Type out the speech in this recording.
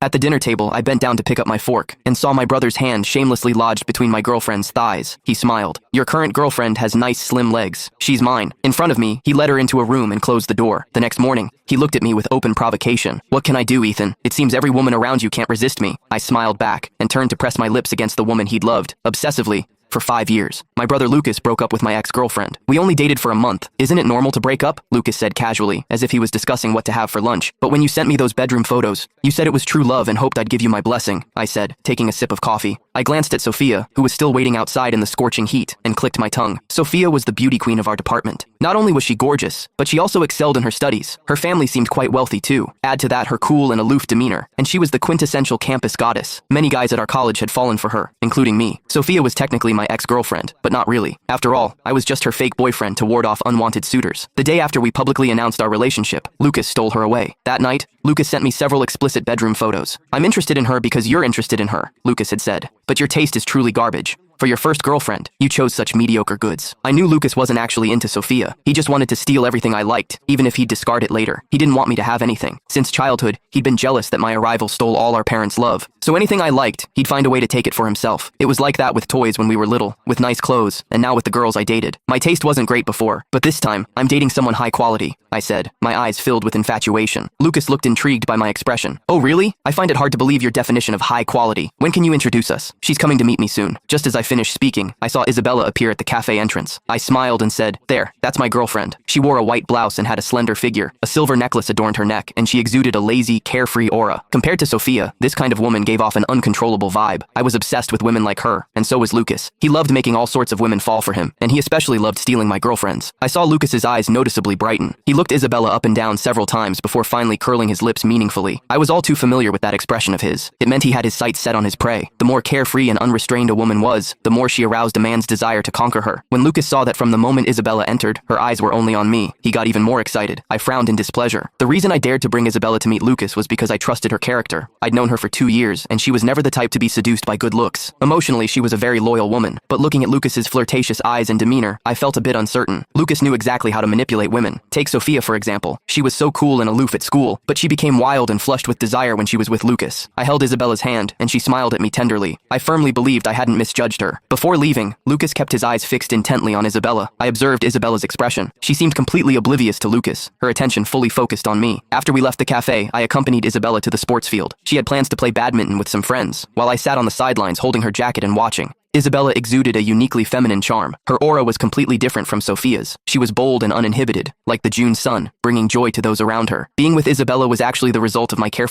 At the dinner table, I bent down to pick up my fork and saw my brother's hand shamelessly lodged between my girlfriend's thighs. He smiled. Your current girlfriend has nice slim legs. She's mine. In front of me, he led her into a room and closed the door. The next morning, he looked at me with open provocation. What can I do, Ethan? It seems every woman around you can't resist me. I smiled back and turned to press my lips against the woman he'd loved, obsessively, for 5 years. My brother Lucas broke up with my ex-girlfriend. We only dated for a month. Isn't it normal to break up? Lucas said casually, as if he was discussing what to have for lunch. But when you sent me those bedroom photos, you said it was true love and hoped I'd give you my blessing, I said, taking a sip of coffee. I glanced at Sophia, who was still waiting outside in the scorching heat, and clicked my tongue. Sophia was the beauty queen of our department. Not only was she gorgeous, but she also excelled in her studies. Her family seemed quite wealthy too. Add to that her cool and aloof demeanor, and she was the quintessential campus goddess. Many guys at our college had fallen for her, including me. Sophia was technically my ex-girlfriend, but not really. After all, I was just her fake boyfriend to ward off unwanted suitors. The day after we publicly announced our relationship, Lucas stole her away. That night, Lucas sent me several explicit bedroom photos. I'm interested in her because you're interested in her, Lucas had said. But your taste is truly garbage. For your first girlfriend, you chose such mediocre goods. I knew Lucas wasn't actually into Sophia. He just wanted to steal everything I liked, even if he'd discard it later. He didn't want me to have anything. Since childhood, he'd been jealous that my arrival stole all our parents' love. So anything I liked, he'd find a way to take it for himself. It was like that with toys when we were little, with nice clothes, and now with the girls I dated. My taste wasn't great before, but this time, I'm dating someone high quality, I said, my eyes filled with infatuation. Lucas looked intrigued by my expression. Oh really? I find it hard to believe your definition of high quality. When can you introduce us? She's coming to meet me soon. Just as I finished speaking, I saw Isabella appear at the cafe entrance. I smiled and said, there, that's my girlfriend. She wore a white blouse and had a slender figure. A silver necklace adorned her neck, and she exuded a lazy, carefree aura. Compared to Sophia, this kind of woman gave off an uncontrollable vibe. I was obsessed with women like her, and so was Lucas. He loved making all sorts of women fall for him, and he especially loved stealing my girlfriends. I saw Lucas's eyes noticeably brighten. He looked Isabella up and down several times before finally curling his lips meaningfully. I was all too familiar with that expression of his. It meant he had his sights set on his prey. The more carefree and unrestrained a woman was, the more she aroused a man's desire to conquer her. When Lucas saw that from the moment Isabella entered, her eyes were only on me, he got even more excited. I frowned in displeasure. The reason I dared to bring Isabella to meet Lucas was because I trusted her character. I'd known her for 2 years, and she was never the type to be seduced by good looks. Emotionally, she was a very loyal woman, but looking at Lucas's flirtatious eyes and demeanor, I felt a bit uncertain. Lucas knew exactly how to manipulate women. Take Sophia, for example. She was so cool and aloof at school, but she became wild and flushed with desire when she was with Lucas. I held Isabella's hand, and she smiled at me tenderly. I firmly believed I hadn't misjudged her. Before leaving, Lucas kept his eyes fixed intently on Isabella. I observed Isabella's expression. She seemed completely oblivious to Lucas, her attention fully focused on me. After we left the cafe, I accompanied Isabella to the sports field. She had plans to play badminton with some friends, while I sat on the sidelines holding her jacket and watching. Isabella exuded a uniquely feminine charm. Her aura was completely different from Sophia's. She was bold and uninhibited, like the June sun, bringing joy to those around her. Being with Isabella was actually the result of my careful